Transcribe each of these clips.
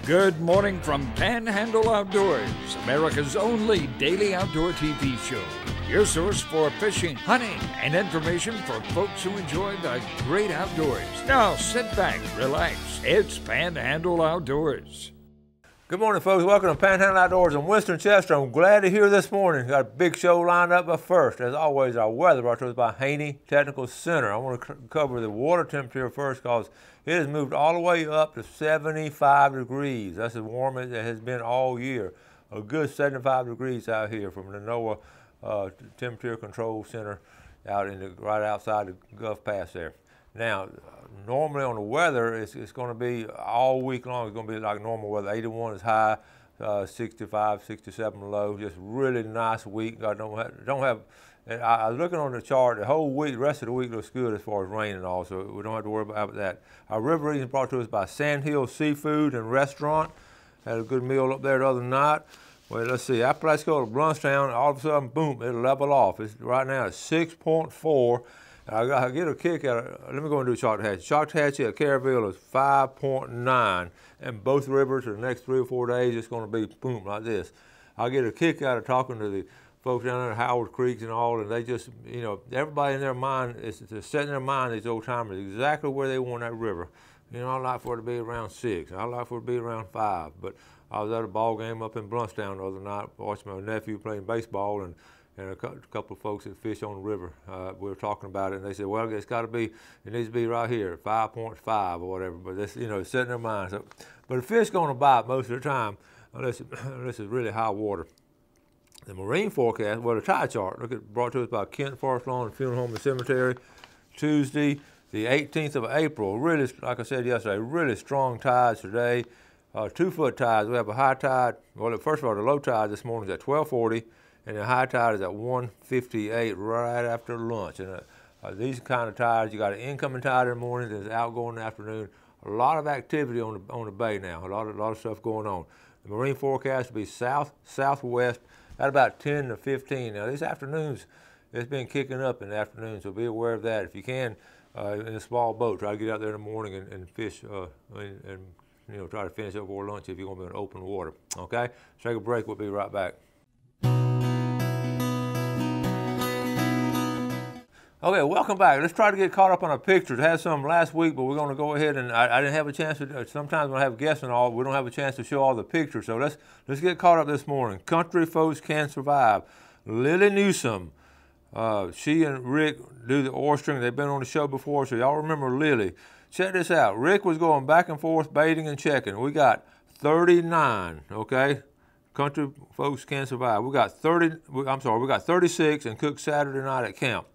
Good morning from Panhandle Outdoors, America's only daily outdoor TV show. Your source for fishing, hunting, and information for folks who enjoy the great outdoors. Now sit back, relax. It's Panhandle Outdoors. Good morning, folks. Welcome to Panhandle Outdoors. I'm Winston Chester. I'm glad to hear this morning. Got a big show lined up, but first, as always, our weather brought to us by Haney Technical Center. I want to cover the water temperature first because it has moved all the way up to 75 degrees. That's as warm as it has been all year. A good 75 degrees out here from the NOAA Temperature Control Center out right outside the Gulf Pass there. Now, normally on the weather, it's going to be all week long. It's going to be like normal weather. 81 is high, 65, 67 low. Just really nice week. I don't have. I was looking on the chart. The whole week, the rest of the week looks good as far as rain and all. So we don't have to worry about that. Our river reading brought to us by Sandhill Seafood and Restaurant. Had a good meal up there the other night. Well, let's see. After I go to Brunstown, all of a sudden, boom, it'll level off. It's right now at 6.4. I get a kick out of, let me go and do Choctahatchee. Choctahatchee at Caryville is 5.9, and both rivers for the next 3 or 4 days, it's going to be boom like this. I get a kick out of talking to the folks down there at Howard Creeks and all, and they just, you know, everybody in their mind is setting their mind, these old timers, exactly where they want that river. You know, I'd like for it to be around 6. I'd like for it to be around 5. But I was at a ball game up in Brunstown the other night, watching my nephew playing baseball, and a couple of folks that fish on the river. We were talking about it, and they said, well, it's got to be, it needs to be right here, 5.5 or whatever. But that's, you know, it's setting their minds up. But the fish going to bite most of the time, unless it's really high water. The marine forecast, well, the tide chart, look at, brought to us by Kent Forest Lawn and Funeral Home and Cemetery. Tuesday, the 18th of April, really, like I said yesterday, really strong tides today. 2-foot tides. We have a high tide. Well, first of all, the low tide this morning is at 1240. And the high tide is at 1:58 right after lunch. And these kind of tides, you got an incoming tide in the morning, there's outgoing in the afternoon. A lot of activity on the bay now. A lot of stuff going on. The marine forecast will be southwest at about 10 to 15. Now these afternoons, it's been kicking up in the afternoon, so be aware of that. If you can, in a small boat, try to get out there in the morning and fish and you know, try to finish up before lunch if you're going to be in open water. Okay, let's take a break. We'll be right back. Okay, welcome back. Let's try to get caught up on our pictures. I had some last week, but we're going to go ahead and I didn't have a chance to. Sometimes when I have guests and all, we don't have a chance to show all the pictures. So let's get caught up this morning. Country Folks Can Survive. Lily Newsom. She and Rick do the oystering. They've been on the show before, so y'all remember Lily. Check this out. Rick was going back and forth baiting and checking. We got 39. Okay. Country Folks Can Survive. We got 36 and cooked Saturday night at camp.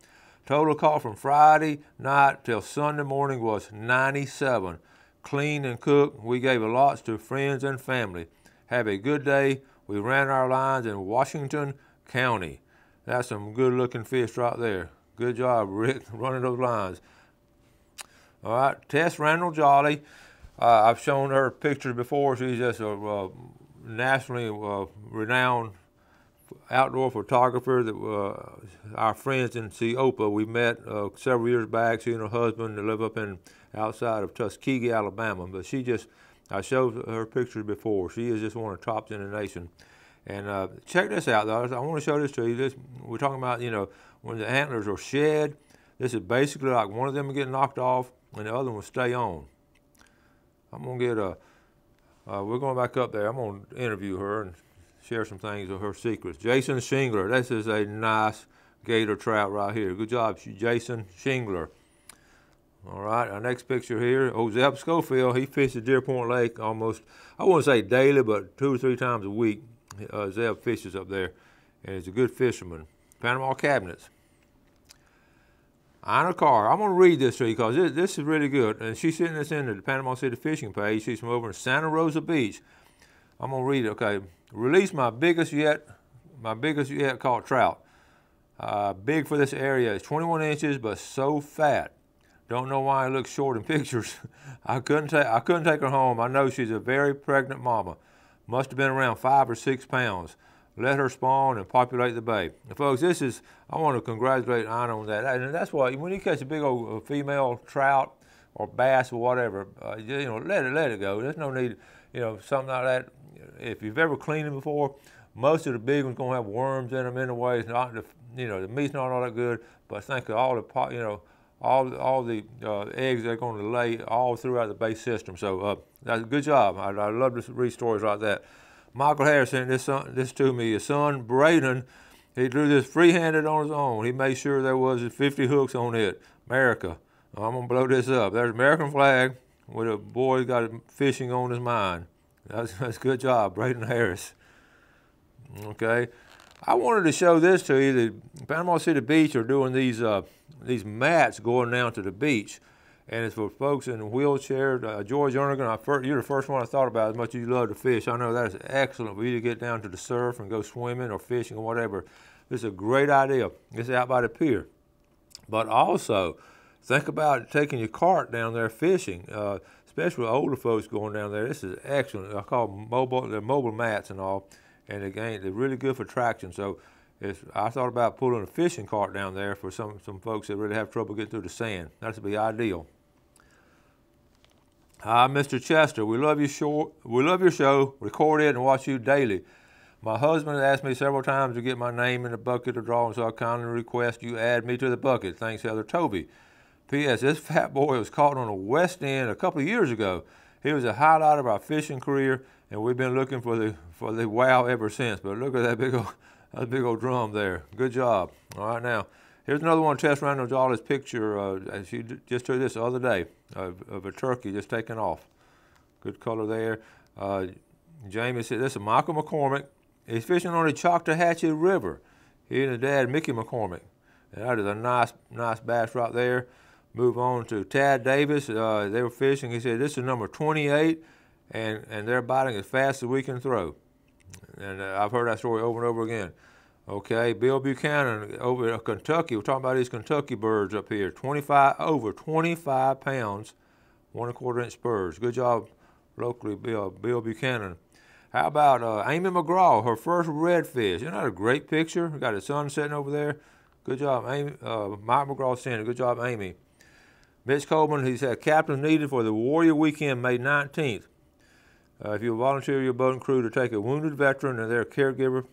Total call from Friday night till Sunday morning was 97. Cleaned and cooked. We gave lots to friends and family. Have a good day. We ran our lines in Washington County. That's some good looking fish right there. Good job, Rick, running those lines. All right, Tess Randall Jolly. I've shown her pictures before. She's just a nationally renowned outdoor photographer that our friends in Seopa we met several years back. She and her husband they live up outside of Tuskegee, Alabama. But I showed her pictures before. She is just one of the tops in the nation. And check this out, though. I want to show this to you. We're talking about, you know, when the antlers are shed. This is basically like one of them will get knocked off and the other one will stay on. I'm gonna get we're going back up there. I'm gonna interview her and share some things of her secrets. Jason Shingler, this is a nice gator trout right here. Good job, Jason Shingler. All right, our next picture here, Zeb Schofield, he fishes Deer Point Lake almost, I wouldn't say daily, but 2 or 3 times a week. Zeb fishes up there, and he's a good fisherman. Panama Cabinets. Ina Carr, I'm going to read this to you because this is really good. And she's sitting this in the Panama City fishing page. She's from over in Santa Rosa Beach. I'm going to read it, okay. Released my biggest yet caught trout. Big for this area. It's 21 inches, but so fat. Don't know why it looks short in pictures. I couldn't take her home. I know she's a very pregnant mama. Must have been around 5 or 6 pounds. Let her spawn and populate the bay. And folks, I want to congratulate Ina on that. And that's why when you catch a big old female trout or bass or whatever, you know, let it go. There's no need. you know, something like that. If you've ever cleaned them before, most of the big ones gonna have worms in them anyway. It's not the, you know, the meat's not all that good, but think of all the, you know, all the eggs they're going to lay all throughout the base system. So that's a good job. I love to read stories like that. Michael Harris sent this to me. His son Braden, he drew this free-handed on his own. He made sure there was 50 hooks on it. America. I'm gonna blow this up. There's American flag with a boy got fishing on his mind. That's a good job, Braden Harris. Okay, I wanted to show this to you. The Panama City Beach are doing these mats going down to the beach, and it's for folks in a wheelchair. George Jernigan, you're the first one I thought about as much as you love to fish. I know that is excellent for you to get down to the surf and go swimming or fishing or whatever. This is a great idea. It's out by the pier. But also, think about taking your cart down there fishing, especially with older folks going down there. This is excellent. I call them they're mobile mats and all. And again, they're really good for traction. So I thought about pulling a fishing cart down there for some folks that really have trouble getting through the sand. That'd be ideal. Hi, Mr. Chester. We love your show. Record it and watch you daily. My husband has asked me several times to get my name in the bucket of drawing, so I kindly request you add me to the bucket. Thanks, Heather Toby. P.S. This fat boy was caught on the West End a couple of years ago. He was a highlight of our fishing career, and we've been looking for the wow ever since. But look at that big old drum there. Good job. All right, now here's another one. Tess Randall-Jolly's picture. She just took this the other day of a turkey just taking off. Good color there. Jamie said this is Michael McCormick. He's fishing on the Choctawhatchee River. He and his dad, Mickey McCormick. And that is a nice bass right there. Move on to Tad Davis. They were fishing. He said this is number 28, and they're biting as fast as we can throw. And I've heard that story over and over again. Okay, Bill Buchanan over at Kentucky. We're talking about these Kentucky birds up here. Over 25 pounds, 1 1/4 inch spurs. Good job locally, Bill Buchanan. How about Amy McGraw, her first redfish? Isn't that a great picture? We got the sun setting over there. Good job, Amy. Mike McGraw sent it. Good job, Amy. Mitch Coleman, he said, captain needed for the Warrior Weekend, May 19th. If you volunteer your boat and crew to take a wounded veteran and their caregiver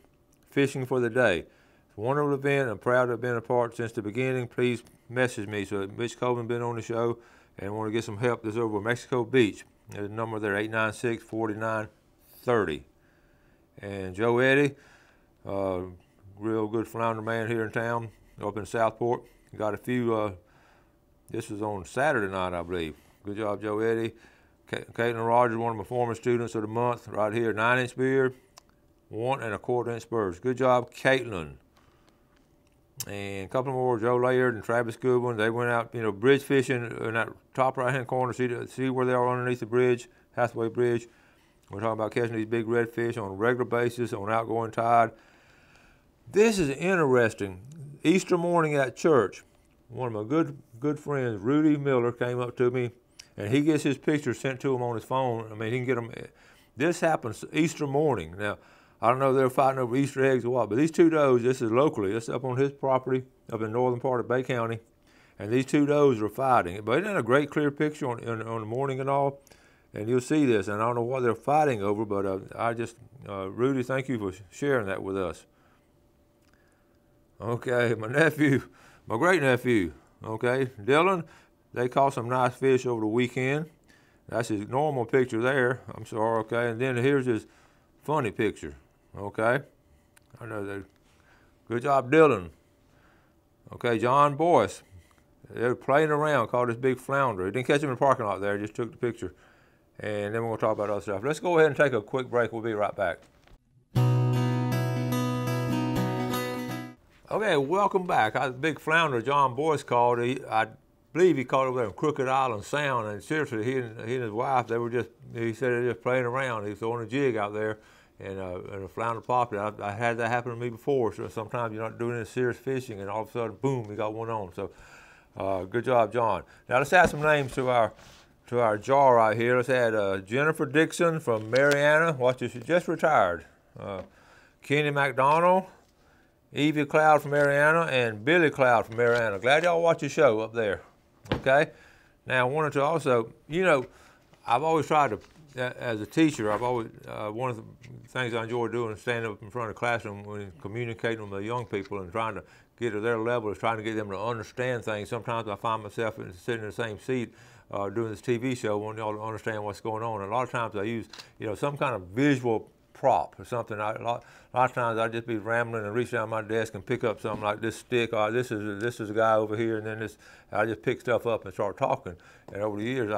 fishing for the day. It's a wonderful event. I'm proud to have been a part since the beginning. Please message me. So Mitch Coleman been on the show and want to get some help. This is over Mexico Beach. There's a number there, 896-4930. And Joe Eddy, real good flounder man here in town, up in Southport. Got a few, this was on Saturday night, I believe. Good job, Joe Eddy. Caitlin Rogers, one of my former students of the month, right here, 9-inch beard, 1 1/4 inch spurs. Good job, Caitlin. And a couple more, Joe Laird and Travis Goodwin. They went out, bridge fishing in that top right-hand corner. See where they are underneath the bridge, Hathaway Bridge. We're talking about catching these big redfish on a regular basis on outgoing tide. This is interesting. Easter morning at church, one of my good friends, Rudy Miller, came up to me, and he gets his pictures sent to him on his phone. I mean, he can get them. This happens Easter morning. Now, I don't know if they're fighting over Easter eggs or what, but these two does, this is locally, it's up on his property, up in the northern part of Bay County, and these two does are fighting. But isn't that a great clear picture on the morning and all? And you'll see this, and I don't know what they're fighting over, but Rudy, thank you for sharing that with us. Okay, my great nephew, okay, Dylan, they caught some nice fish over the weekend. That's his normal picture there, I'm sorry, okay, and then here's his funny picture, okay. I know that. Good job, Dylan. Okay, John Boyce, they were playing around, caught this big flounder. He didn't catch him in the parking lot there, just took the picture. And then we're going to talk about other stuff. Let's go ahead and take a quick break. We'll be right back. Okay, welcome back. The big flounder John Boyce caught, I believe he caught over there in Crooked Island Sound. And seriously, he and his wife, he said they were just playing around. He was throwing a jig out there, and a flounder popped it. I had that happen to me before. So sometimes you're not doing any serious fishing, and all of a sudden, boom, you got one on. So good job, John. Now let's add some names to our jar right here. Let's add Jennifer Dixon from Mariana. Watch this, she just retired. Kenny McDonald, Evie Cloud from Mariana, and Billy Cloud from Mariana. Glad y'all watch the show up there. Okay? Now I wanted to also, I've always tried to as a teacher, I've always, one of the things I enjoy doing is standing up in front of the classroom when communicating with the young people and trying to get to their level, is trying to get them to understand things. Sometimes I find myself sitting in the same seat doing this TV show, wanting y'all to understand what's going on. And a lot of times I use, some kind of visual prop or something. A lot of times I'd just be rambling and reach down my desk and pick up something like this stick, or this is a guy over here, and then this. I just pick stuff up and start talking. And over the years,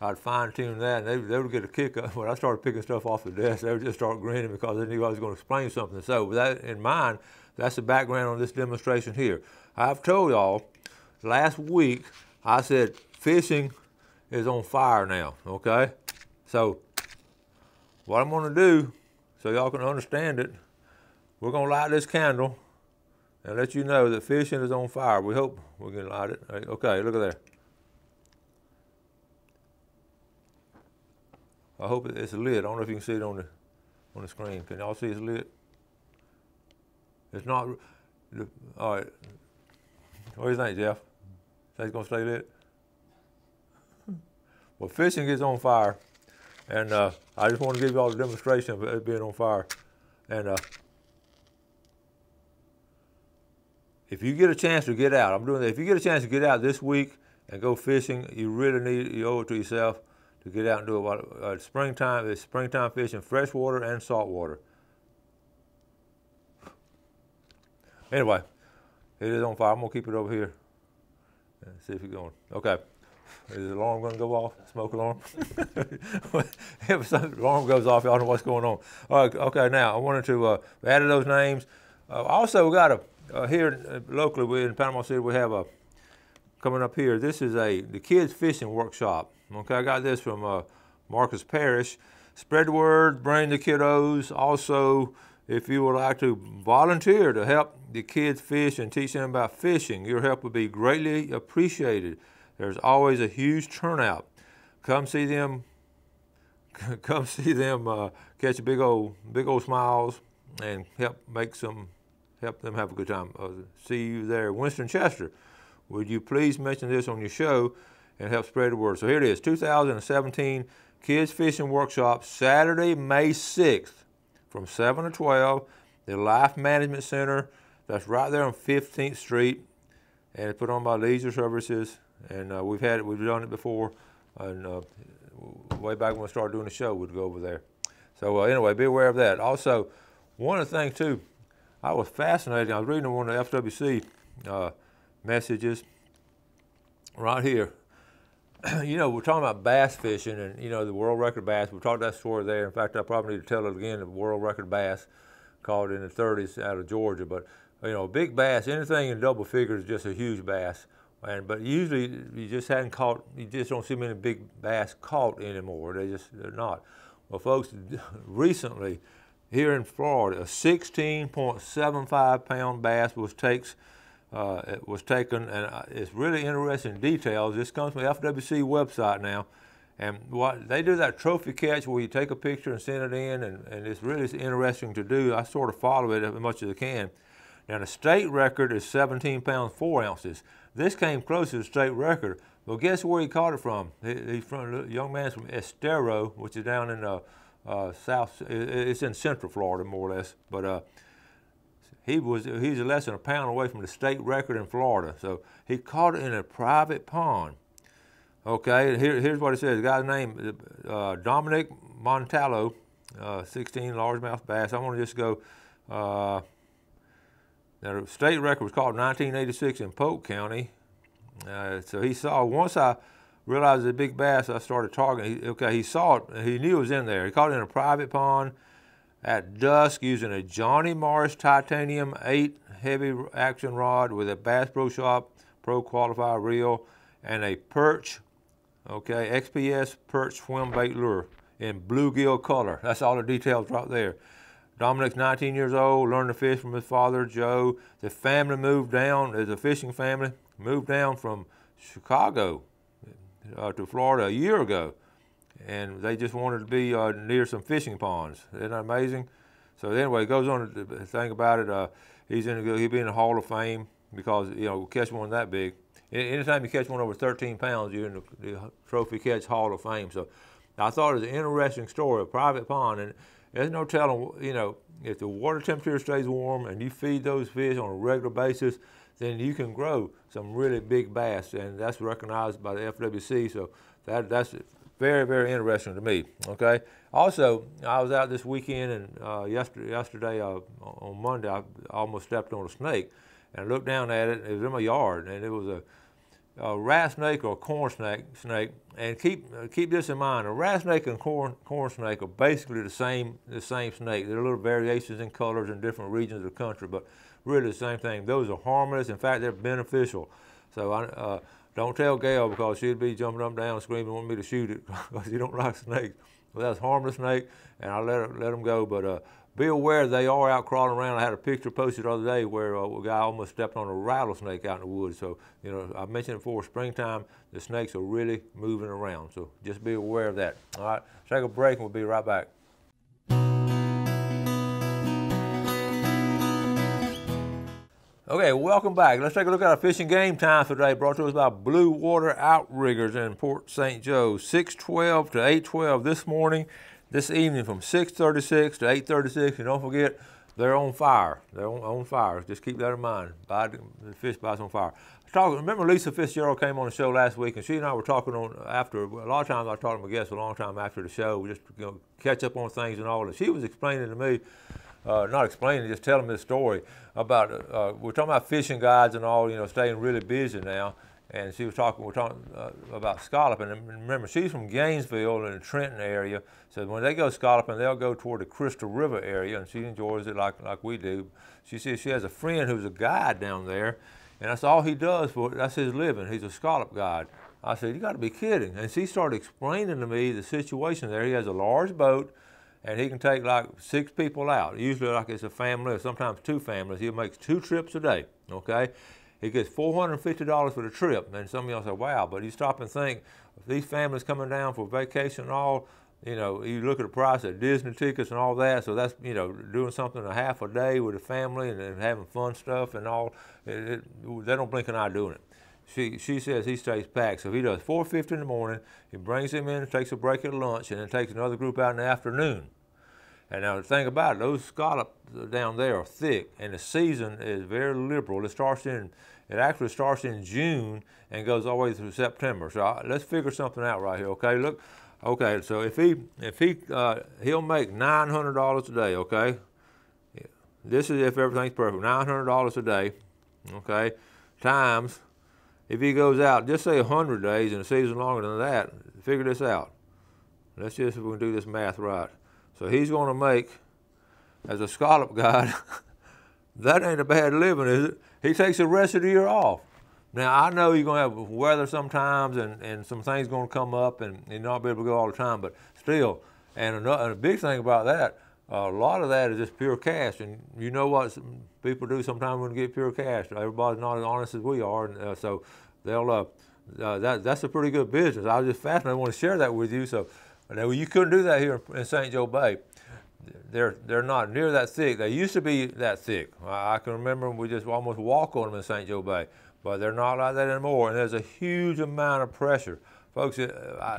I'd fine tune that, and they would get a kick up. When I started picking stuff off the desk, they would just start grinning because they knew I was going to explain something. So with that in mind, that's the background on this demonstration here. I've told y'all last week, I said fishing is on fire now, okay? So what I'm going to do, so y'all can understand it, we're going to light this candle and let you know that fishing is on fire. We hope we can light it. Okay, look at there. I hope it's lit. I don't know if you can see it on the screen. Can y'all see it's lit? It's not. All right. What do you think, Jeff? Think it's gonna stay lit? Well, fishing is on fire, and I just want to give you all a demonstration of it being on fire. And if you get a chance to get out, I'm doing that. If you get a chance to get out this week and go fishing, you owe it to yourself to get out and do it. Springtime, it's springtime fishing, freshwater and saltwater. Anyway, it is on fire. I'm gonna keep it over here and see if it's going. Okay. Is the alarm going to go off? Smoke alarm? If the alarm goes off, y'all know what's going on. All right, okay, now I wanted to add those names. Also, we got here locally in Panama City, we have coming up here. This is the kids fishing workshop. Okay, I got this from Marcus Parrish. Spread the word, bring the kiddos. Also, if you would like to volunteer to help the kids fish and teach them about fishing, your help would be greatly appreciated. There's always a huge turnout. Come see them. Come see them catch big old smiles and help them have a good time. See you there, Winston Chester. Would you please mention this on your show and help spread the word? So here it is, 2017 Kids Fishing Workshop, Saturday, May 6th, from 7 to 12. The Life Management Center. That's right there on 15th Street, and it's put on by Leisure Services. And we've done it before, and way back when we started doing the show, we'd go over there. So anyway, be aware of that. Also, one of the things too, I was fascinated. I was reading one of the FWC messages right here. We're talking about bass fishing, and the world record bass. We talked that story there. In fact, I probably need to tell it again. The world record bass, caught in the 30s out of Georgia. But big bass, anything in double figures is just a huge bass. But usually you just don't see many big bass caught anymore. They're not. Well, folks, recently here in Florida, a 16.75 pound bass was taken, and it's really interesting details. This comes from the FWC website now, and what they do, that trophy catch where you take a picture and send it in, and it's really interesting to do. I sort of follow it as much as I can. Now the state record is 17 pounds 4 ounces. This came close to the state record. Well, guess where he caught it from? He's from a young man's from Estero, which is down in south. It's in central Florida, more or less. But he's less than a pound away from the state record in Florida. So he caught it in a private pond. Okay, here's what it says. The guy's name, Dominic Montallo, 16 largemouth bass. I want to just go. Now, the state record was caught in 1986 in Polk County. So he saw, once I realized it was a big bass, I started targeting. He saw it, he knew it was in there. He caught it in a private pond at dusk using a Johnny Morris Titanium 8 heavy action rod with a Bass Pro Shop Pro Qualifier reel and a perch, XPS perch swim bait lure in bluegill color. That's all the details right there. Dominic's 19 years old, learned to fish from his father, Joe. The family moved down, as a fishing family, moved down from Chicago to Florida a year ago. And they just wanted to be near some fishing ponds. Isn't that amazing? So anyway, it goes on to think about it. He'll be in the Hall of Fame because, catch one that big. Anytime you catch one over 13 pounds, you're in the Trophy Catch Hall of Fame. So I thought it was an interesting story, a private pond, and there's no telling, you know, if the water temperature stays warm and you feed those fish on a regular basis, then you can grow some really big bass, and that's recognized by the FWC. So that's very, very interesting to me. Okay. Also, I was out this weekend, and yesterday on Monday, I almost stepped on a snake, and I looked down at it. It was in my yard, and it was a rat snake or a corn snake. And keep this in mind: a rat snake and corn snake are basically the same snake. There are little variations in colors in different regions of the country, but really the same thing. Those are harmless. In fact, they're beneficial. So don't tell Gail, because she'd be jumping up and down screaming, wanting me to shoot it, because she don't like snakes. Well, that's a harmless snake, and I let them go. But be aware they are out crawling around. I had a picture posted the other day where a guy almost stepped on a rattlesnake out in the woods. So, you know, I mentioned it before, springtime, the snakes are really moving around. So just be aware of that. All right, take a break, and we'll be right back. Okay, welcome back. Let's take a look at our fishing game time today, brought to us by Blue Water Outriggers in Port St. Joe. 6:12 to 8:12 this morning, this evening from 6:36 to 8:36. And don't forget, they're on fire. They're on fire. Just keep that in mind. The fish bites on fire. Remember Lisa Fitzgerald came on the show last week, and she and I were talking on after. A lot of times I talk to my guests a long time after the show, just to catch up on things and all. And she was explaining to me, not explaining, just telling me the story about, we're talking about fishing guides and all, you know, staying really busy now. And we're talking about scalloping. And remember, she's from Gainesville in the Trenton area. So when they go scalloping, they'll go toward the Crystal River area, and she enjoys it like we do. She says she has a friend who's a guide down there, and that's all he does that's his living. He's a scallop guide. I said, you got to be kidding. And she started explaining to me the situation there. He has a large boat, and he can take like 6 people out. Usually like it's a family, or sometimes 2 families. He makes 2 trips a day, okay? He gets $450 for the trip. And some of y'all say, wow, but you stop and think, if these families coming down for vacation and all, you know, you look at the price of Disney tickets and all that, so that's, you know, doing something a half a day with a family and having fun stuff and all, they don't blink an eye doing it. She says he stays packed, so he does $450 in the morning, he brings them in, takes a break at lunch, and then takes another group out in the afternoon. And now the thing about it, those scallops down there are thick, and the season is very liberal. It actually starts in June and goes all the way through September. So let's figure something out right here, okay? Look, okay. So if he'll make $900 a day, okay? This is if everything's perfect. $900 a day, okay? Times, if he goes out, just say 100 days, and the season's longer than that. Figure this out. Let's just see if we can do this math right. So he's going to make, as a scallop guide, that ain't a bad living, is it? He takes the rest of the year off. Now, I know you're going to have weather sometimes, and some things going to come up, and you're not be able to go all the time, but still. And a big thing about that, a lot of that is just pure cash. And you know what people do sometimes when they get pure cash. Everybody's not as honest as we are, and so they'll, that's a pretty good business. I was just fascinated. I want to share that with you. So you couldn't do that here in St. Joe Bay. They're not near that thick. They used to be that thick. I can remember we just almost walk on them in St. Joe Bay, but they're not like that anymore. And there's a huge amount of pressure. Folks,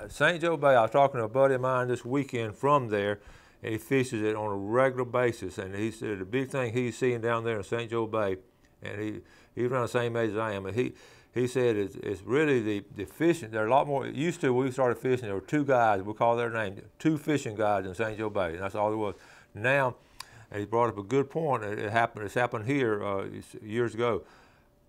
St. Joe Bay, I was talking to a buddy of mine this weekend from there, and he fishes it on a regular basis. And he said the big thing he's seeing down there in St. Joe Bay, and he's around the same age as I am, but he said it's really the fishing. There are a lot more. Used to, when we started fishing, there were 2 guys, we call their name, 2 fishing guides in St. Joe Bay, and that's all there was. Now, and he brought up a good point, it's happened here years ago.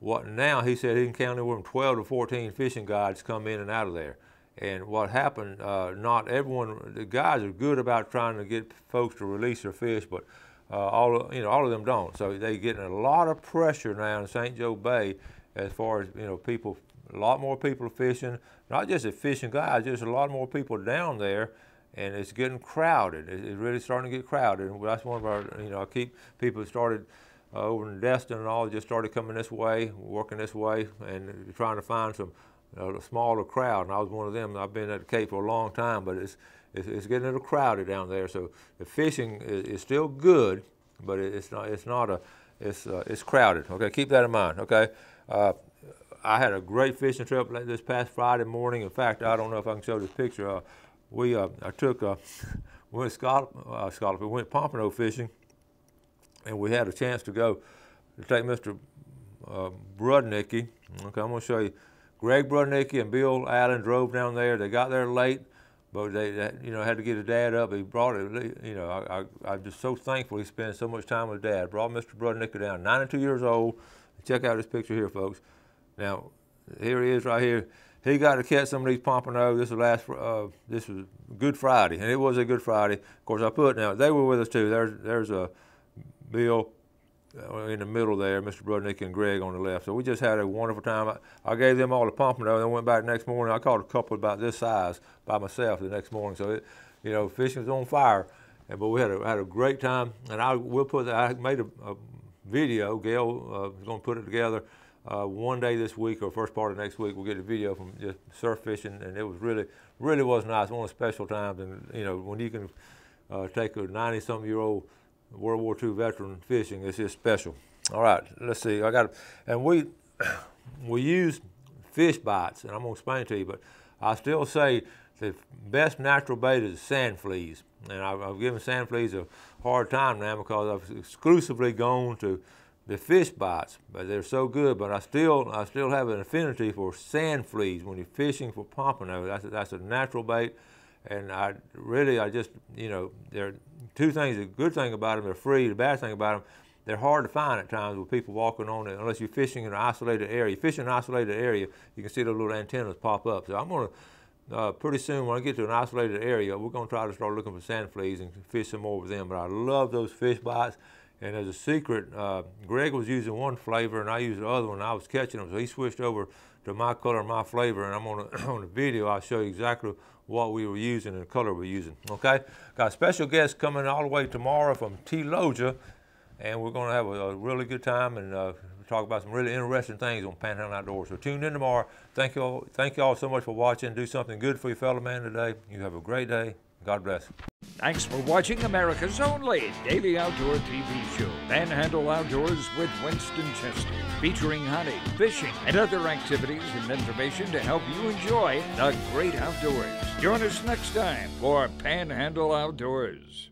Now, he said he can count anywhere from 12 to 14 fishing guides come in and out of there. And what happened, not everyone, the guys are good about trying to get folks to release their fish, but all of them don't. So they're getting a lot of pressure now in St. Joe Bay as far as, people, a lot more people are fishing, not just the fishing guys, just a lot more people down there, and it's getting crowded. It's really starting to get crowded, and that's one of our, people started over in Destin and all, just started coming this way, working this way, and trying to find some smaller crowd, and I was one of them. I've been at the Cape for a long time, but it's getting a little crowded down there, so the fishing is still good, but it's crowded, okay? Keep that in mind, okay? I had a great fishing trip this past Friday morning. In fact, I don't know if I can show this picture. I took we went we went Pompano fishing, and we had a chance to go to take Mr. Brudnicki. Okay, I'm going to show you. Greg Brudnicki and Bill Allen drove down there. They got there late, but they had to get his dad up. He brought it. I'm just so thankful he spent so much time with Dad. Brought Mr. Brudnicki down, 92 years old. Check out this picture here, folks. Now, here he is right here. He got to catch some of these pompano. This was Good Friday, and it was a Good Friday. Of course, now they were with us too. There's Bill in the middle there, Mr. Brudnicki and Greg on the left. So we just had a wonderful time. I gave them all the pompano, and then went back the next morning. I caught a couple about this size by myself the next morning. So fishing was on fire, but we had a great time. And I made a video. Gail is going to put it together. One day this week or first part of next week, we'll get a video from just surf fishing, and it was really was nice. One of the special times, and when you can take a 90-something-year-old World War II veteran fishing, it's just special. All right, let's see. We use fish bites, and I'm gonna explain it to you, but I still say the best natural bait is sand fleas, and I've given sand fleas a hard time now because I've exclusively gone to the fish bites, but they're so good. But I still have an affinity for sand fleas when you're fishing for pompano. That's a natural bait, and there are two things. The good thing about them, they're free. The bad thing about them, they're hard to find at times with people walking on it, unless you're fishing in an isolated area. Fishing in an isolated area, you can see those little antennas pop up. So I'm gonna pretty soon, when I get to an isolated area, we're gonna try to start looking for sand fleas and fish some more with them. But I love those fish bites. And as a secret, Greg was using one flavor and I used the other one. I was catching them, so he switched over to my color and my flavor. And I'm on the video, I'll show you exactly what we were using and the color we're using. Okay, got a special guest coming all the way tomorrow from T-Loja, and we're going to have a really good time and talk about some really interesting things on Panhandle Outdoors. So tune in tomorrow. Thank you all so much for watching. Do something good for your fellow man today. You have a great day. God bless. Thanks for watching America's only daily outdoor TV show, Panhandle Outdoors with Winston Chester, featuring hunting, fishing, and other activities and information to help you enjoy the great outdoors. Join us next time for Panhandle Outdoors.